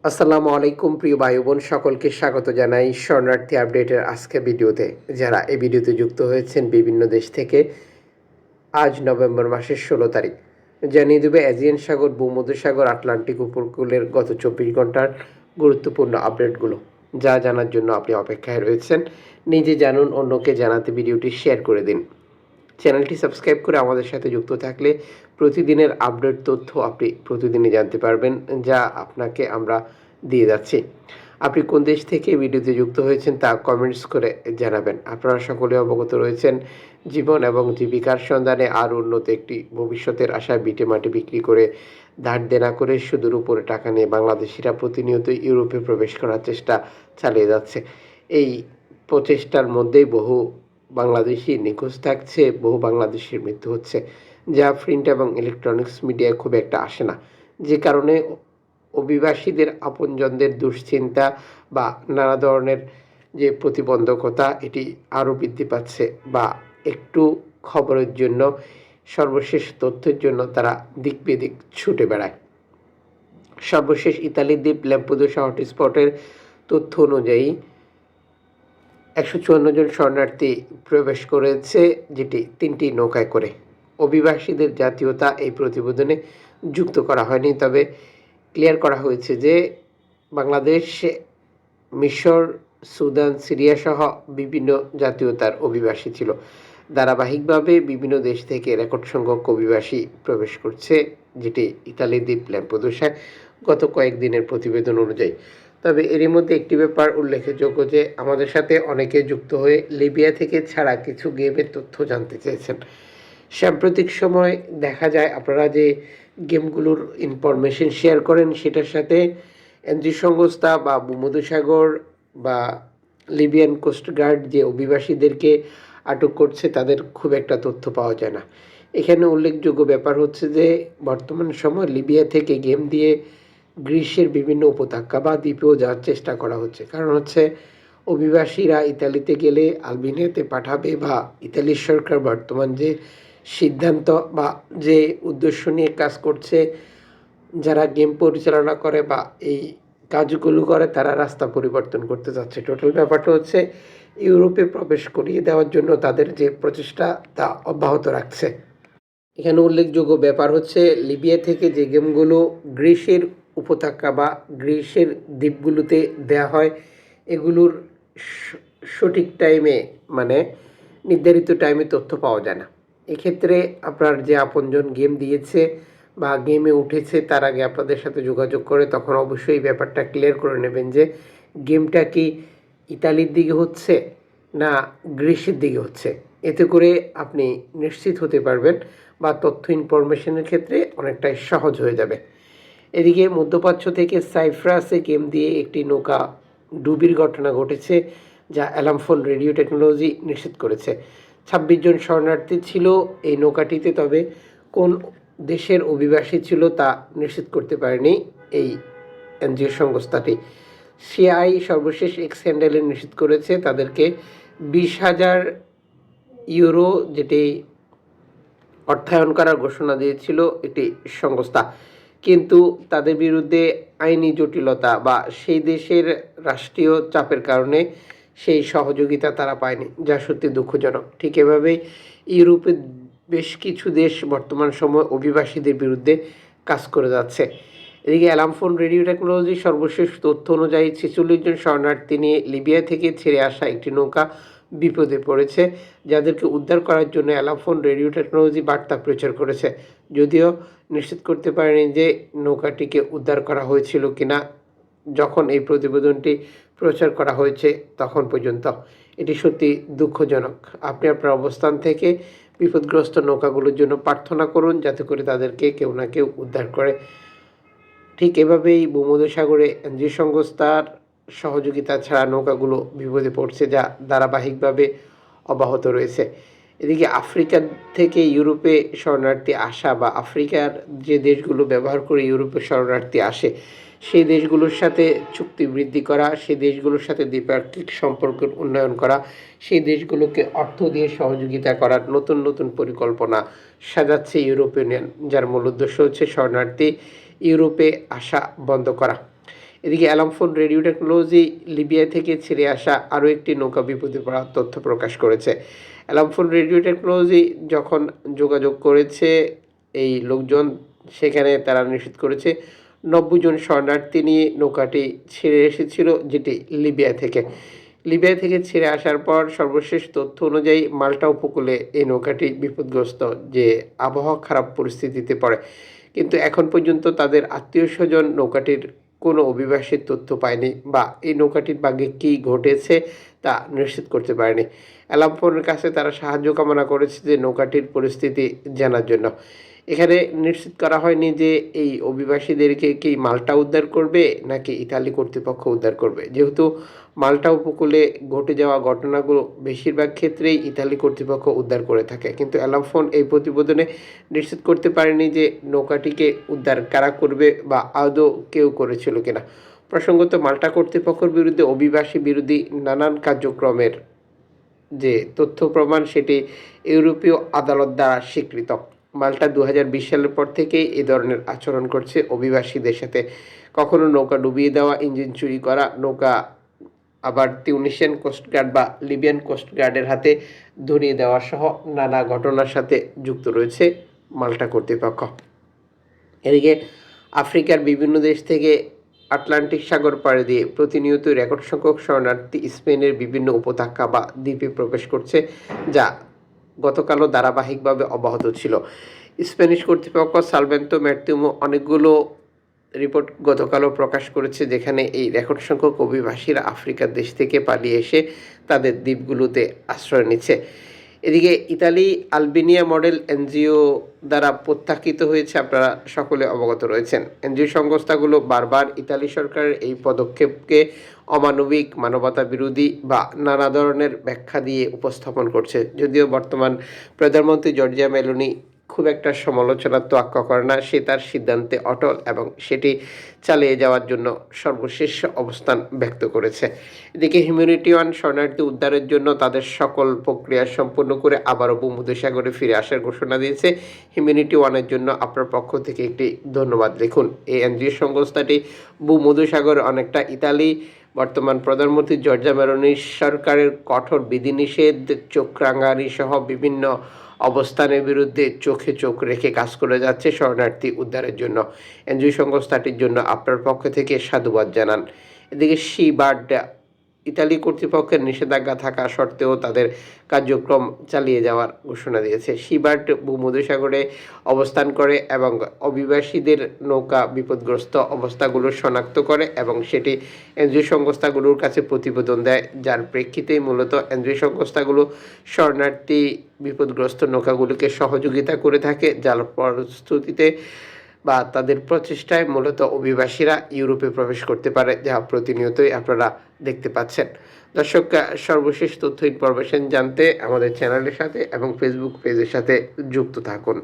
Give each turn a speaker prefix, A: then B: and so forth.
A: আসসালামু আলাইকুম প্রিয় ভাই বোন সকলকে স্বাগত জানাই শরণার্থী আপডেটের আজকে ভিডিওতে। যারা এই ভিডিওতে যুক্ত হয়েছেন বিভিন্ন দেশ থেকে, আজ নভেম্বর মাসের 16 তারিখ জানিয়ে দেবে এজিয়ান সাগর, ভূমধ্যসাগর, আটলান্টিক উপকূলের গত 24 ঘন্টার গুরুত্বপূর্ণ আপডেটগুলো। যা জানার জন্য আপনি অপেক্ষায় রয়েছেন, নিজে জানুন, অন্যকে জানাতে ভিডিওটি শেয়ার করে দিন। চ্যানেলটি সাবস্ক্রাইব করে আমাদের সাথে যুক্ত থাকলে প্রতিদিনের আপডেট তথ্য আপনি প্রতিদিনই জানতে পারবেন, যা আপনাকে আমরা দিয়ে যাচ্ছি। আপনি কোন দেশ থেকে ভিডিওতে যুক্ত হয়েছেন তা কমেন্টস করে জানাবেন। আপনারা সকলে অবগত রয়েছেন, জীবন এবং জীবিকার সন্ধানে আর উন্নত একটি ভবিষ্যতের আশায় ভিটে মাটি বিক্রি করে, ধার দেনা করে, সুদের উপরে টাকা নিয়ে বাংলাদেশিরা প্রতিনিয়ত ইউরোপে প্রবেশ করার চেষ্টা চালিয়ে যাচ্ছে। এই প্রচেষ্টার মধ্যেই বহু বাংলাদেশি নিখোঁজ থাকছে, বহু বাংলাদেশির মৃত্যু হচ্ছে, যা প্রিন্ট এবং ইলেকট্রনিক্স মিডিয়ায় খুব একটা আসে না, যে কারণে অভিবাসীদের আপনজনদের দুশ্চিন্তা বা নানা ধরনের যে প্রতিবন্ধকতা, এটি আরও বৃদ্ধি পাচ্ছে। বা একটু খবরের জন্য, সর্বশেষ তথ্যের জন্য তারা দিক বেদিক ছুটে বেড়ায়। সর্বশেষ ইতালির দ্বীপ ল্যাম্পুদোসা হটস্পটের তথ্য অনুযায়ী 154 জন শরণার্থী প্রবেশ করেছে, যেটি 3টি নৌকায় করে। অভিবাসীদের জাতীয়তা এই প্রতিবেদনে যুক্ত করা হয়নি, তবে ক্লিয়ার করা হয়েছে যে বাংলাদেশ, মিশর, সুদান, সিরিয়া সহ বিভিন্ন জাতীয়তার অভিবাসী ছিল। ধারাবাহিকভাবে বিভিন্ন দেশ থেকে রেকর্ড সংখ্যক অভিবাসী প্রবেশ করছে, যেটি ইতালির দ্বীপ ল্যাম্পুদোসায় গত কয়েকদিনের প্রতিবেদন অনুযায়ী। তবে এরই মধ্যে একটি ব্যাপার উল্লেখযোগ্য যে আমাদের সাথে অনেকে যুক্ত হয়ে লিবিয়া থেকে ছাড়া কিছু গেমের তথ্য জানতে চেয়েছেন। সাম্প্রতিক সময় দেখা যায় আপনারা যে গেমগুলোর ইনফরমেশন শেয়ার করেন, সেটার সাথে এনজি সংস্থা বা ভূমধ্যসাগর বা লিবিয়ান কোস্টগার্ড যে অভিবাসীদেরকে আটক করছে, তাদের খুব একটা তথ্য পাওয়া যায় না। এখানে উল্লেখযোগ্য ব্যাপার হচ্ছে যে বর্তমান সময় লিবিয়া থেকে গেম দিয়ে গ্রিসের বিভিন্ন উপত্যকা বা দ্বীপেও যাওয়ার চেষ্টা করা হচ্ছে। কারণ হচ্ছে অভিবাসীরা ইতালিতে গেলে আলবেনিয়াতে পাঠাবে, বা ইতালির সরকার বর্তমান যে সিদ্ধান্ত বা যে উদ্দেশ্য নিয়ে কাজ করছে, যারা গেম পরিচালনা করে বা এই কাজগুলো করে, তারা রাস্তা পরিবর্তন করতে যাচ্ছে। টোটাল ব্যাপারটা হচ্ছে ইউরোপে প্রবেশ করিয়ে দেওয়ার জন্য তাদের যে প্রচেষ্টা, তা অব্যাহত রাখছে। এখানে উল্লেখযোগ্য ব্যাপার হচ্ছে লিবিয়া থেকে যে গেমগুলো গ্রিসের উপত্যকা বা গ্রিসের দ্বীপগুলোতে দেয়া হয়, এগুলোর সঠিক টাইমে, মানে নির্ধারিত টাইমে তথ্য পাওয়া যায় না। এক্ষেত্রে আপনার যে আপনজন গেম দিয়েছে বা গেমে উঠেছে, তার আগে আপনাদের সাথে যোগাযোগ করে তখন অবশ্যই ব্যাপারটা ক্লিয়ার করে নেবেন যে গেমটা কি ইতালির দিকে হচ্ছে না গ্রিসের দিকে হচ্ছে। এতে করে আপনি নিশ্চিত হতে পারবেন বা তথ্য ইনফরমেশনের ক্ষেত্রে অনেকটাই সহজ হয়ে যাবে। এদিকে মধ্যপ্রাচ্য থেকে সাইপ্রাসে গেম দিয়ে একটি নৌকা ডুবির ঘটনা ঘটেছে, যা অ্যালার্ম ফোন রেডিও টেকনোলজি নিশ্চিত করেছে। 26 জন শরণার্থী ছিল এই নৌকাটিতে, তবে কোন দেশের অভিবাসী ছিল তা নিশ্চিত করতে পারেনি এই এনজিও সংস্থাটি। সিআই সর্বশেষ এক্স হ্যান্ডেলে নিশ্চিত করেছে তাদেরকে 20,000 ইউরো, যেটি অর্থায়ন করার ঘোষণা দিয়েছিল একটি সংস্থা, কিন্তু তাদের বিরুদ্ধে আইনি জটিলতা বা সেই দেশের রাষ্ট্রীয় চাপের কারণে সেই সহযোগিতা তারা পায়নি, যা সত্যি দুঃখজনক। ঠিক এভাবেই ইউরোপের বেশ কিছু দেশ বর্তমান সময় অভিবাসীদের বিরুদ্ধে কাজ করে যাচ্ছে। এদিকে অ্যালার্ম ফোন রেডিও টেকনোলজি সর্বশেষ তথ্য অনুযায়ী 46 জন শরণার্থী নিয়ে লিবিয়া থেকে ছেড়ে আসা একটি নৌকা বিপদে পড়েছে, যাদেরকে উদ্ধার করার জন্য অ্যালার্ম ফোন রেডিও টেকনোলজি বার্তা প্রচার করেছে, যদিও নিশ্চিত করতে পারেনি যে নৌকাটিকে উদ্ধার করা হয়েছিল কিনা যখন এই প্রতিবেদনটি প্রচার করা হয়েছে তখন পর্যন্ত। এটি সত্যি দুঃখজনক। আপনি আপনার অবস্থান থেকে বিপদগ্রস্ত নৌকাগুলোর জন্য প্রার্থনা করুন, যাতে করে তাদেরকে কেউ না কেউ উদ্ধার করে। ঠিক এভাবেই ভূমধ্যসাগরে এনজিও সংস্থার সহযোগিতা ছাড়া নৌকাগুলো বিপদে পড়ছে, যা ধারাবাহিকভাবে অব্যাহত রয়েছে। এদিকে আফ্রিকা থেকে ইউরোপে শরণার্থী আসা বা আফ্রিকার যে দেশগুলো ব্যবহার করে ইউরোপে শরণার্থী আসে, সেই দেশগুলোর সাথে চুক্তি বৃদ্ধি করা, সেই দেশগুলোর সাথে দ্বিপাক্ষিক সম্পর্কের উন্নয়ন করা, সেই দেশগুলোকে অর্থ দিয়ে সহযোগিতা করার নতুন নতুন পরিকল্পনা সাজাচ্ছে ইউরোপিয়ান ইউনিয়ন, যার মূল উদ্দেশ্য হচ্ছে শরণার্থী ইউরোপে আসা বন্ধ করা। এদিকে অ্যালামফোন রেডিও টেকনোলজি লিবিয়া থেকে ছেড়ে আসা আরও একটি নৌকা বিপদে পড়ার তথ্য প্রকাশ করেছে। অ্যালামফোন রেডিও টেকনোলজি যখন যোগাযোগ করেছে এই লোকজন, সেখানে তারা নিশ্চিত করেছে 90 জন শরণার্থী নিয়ে নৌকাটি ছেড়ে এসেছিল, যেটি লিবিয়া থেকে ছেড়ে আসার পর সর্বশেষ তথ্য অনুযায়ী মাল্টা উপকূলে এই নৌকাটি বিপদগ্রস্ত, যে আবহাওয়া খারাপ পরিস্থিতিতে পড়ে। কিন্তু এখন পর্যন্ত তাদের আত্মীয় স্বজন নৌকাটির কোনো অভিবাসীর তথ্য পায়নি বা এই নৌকাটির ভাগ্যে কী ঘটেছে তা নিশ্চিত করতে পারেনি। অ্যালামফোনের কাছে তারা সাহায্য কামনা করেছে যে নৌকাটির পরিস্থিতি জানার জন্য। এখানে নিশ্চিত করা হয়নি যে এই অভিবাসীদেরকে কি মাল্টা উদ্ধার করবে নাকি ইতালি কর্তৃপক্ষ উদ্ধার করবে, যেহেতু মাল্টা উপকূলে ঘটে যাওয়া ঘটনাগুলো বেশিরভাগ ক্ষেত্রেই ইতালি কর্তৃপক্ষ উদ্ধার করে থাকে। কিন্তু অ্যালামফোন এই প্রতিবেদনে নিশ্চিত করতে পারেনি যে নৌকাটিকে উদ্ধার কারা করবে বা আদৌ কেউ করেছিল কিনা। প্রসঙ্গত, মাল্টা কর্তৃপক্ষের বিরুদ্ধে অভিবাসী বিরোধী নানান কার্যক্রমের যে তথ্য প্রমাণ সেটি ইউরোপীয় আদালত দ্বারা স্বীকৃত। মাল্টা 2020 সালের পর থেকেই এ ধরনের আচরণ করছে অভিবাসীদের সাথে। কখনো নৌকা ডুবিয়ে দেওয়া, ইঞ্জিন চুরি করা, নৌকা আবার তিউনিসিয়ান কোস্টগার্ড বা লিবিয়ান কোস্টগার্ডের হাতে ধরিয়ে দেওয়া সহ নানা ঘটনার সাথে যুক্ত রয়েছে মাল্টা কর্তৃপক্ষ। এদিকে আফ্রিকার বিভিন্ন দেশ থেকে আটলান্টিক সাগর পাড়ি দিয়ে প্রতিনিয়ত রেকর্ড সংখ্যক শরণার্থী স্পেনের বিভিন্ন উপত্যকা বা দ্বীপে প্রবেশ করছে, যা গতকালও ধারাবাহিকভাবে অব্যাহত ছিল। স্প্যানিশ কর্তৃপক্ষ সালভেন্তো ম্যার্তিউমো অনেকগুলো রিপোর্ট গতকালও প্রকাশ করেছে, যেখানে এই রেকর্ড সংখ্যক অভিবাসীরা আফ্রিকার দেশ থেকে পালিয়ে এসে তাদের দ্বীপগুলোতে আশ্রয় নিচ্ছে। এদিকে ইতালি আলবেনিয়া মডেল এনজিও দ্বারা প্রত্যাখ্যিত হয়েছে, আপনারা সকলে অবগত রয়েছেন। এনজিও সংস্থাগুলো বারবার ইতালি সরকারের এই পদক্ষেপকে অমানবিক, মানবতা বিরোধী বা নানা ধরনের ব্যাখ্যা দিয়ে উপস্থাপন করছে। যদিও বর্তমান প্রধানমন্ত্রী জর্জিয়া মেলোনি খুব একটা সমালোচনার তোয়াক্কা করে না, সে তার সিদ্ধান্তে অটল এবং সেটি চালিয়ে যাওয়ার জন্য সর্বশেষ অবস্থান ব্যক্ত করেছে। এদিকে হিউম্যানিটি ওয়ান শরণার্থী উদ্ধারের জন্য তাদের সকল প্রক্রিয়া সম্পন্ন করে আবারও ভূমধ্যসাগরে ফিরে আসার ঘোষণা দিয়েছে। হিউম্যানিটি ওয়ানের জন্য আপনার পক্ষ থেকে একটি ধন্যবাদ লিখুন। এই এনজিও সংস্থাটি ভূমধ্যসাগরে অনেকটা ইতালি বর্তমান প্রধানমন্ত্রী জর্জিয়া মেলোনির সরকারের কঠোর বিধিনিষেধ, চোখ রাঙানি সহ বিভিন্ন অবস্থানের বিরুদ্ধে চোখে চোখ রেখে কাজ করে যাচ্ছে শরণার্থী উদ্ধারের জন্য। এনজিও সংস্থাটির জন্য আপনার পক্ষ থেকে সাধুবাদ জানান। এদিকে সি বার্ড ইতালি কর্তৃপক্ষের নিষেধাজ্ঞা থাকা সত্ত্বেও তাদের কার্যক্রম চালিয়ে যাওয়ার ঘোষণা দিয়েছে। সি বার্ড ভূমধ্যসাগরে অবস্থান করে এবং অভিবাসীদের নৌকা বিপদগ্রস্ত অবস্থাগুলো শনাক্ত করে এবং সেটি এনজিও সংস্থাগুলোর কাছে প্রতিবেদন দেয়, যার প্রেক্ষিতেই মূলত এনজিও সংস্থাগুলো শরণার্থী বিপদগ্রস্ত নৌকাগুলিকে সহযোগিতা করে থাকে, যার প্রস্তুতিতে বা তাদের প্রচেষ্টায় মূলত অভিবাসীরা ইউরোপে প্রবেশ করতে পারে, যা প্রতিনিয়তই আপনারা দেখতে পাচ্ছেন। দর্শক, সর্বশেষ তথ্য ইনফরমেশন জানতে আমাদের চ্যানেলের সাথে এবং ফেসবুক পেজের সাথে যুক্ত থাকুন।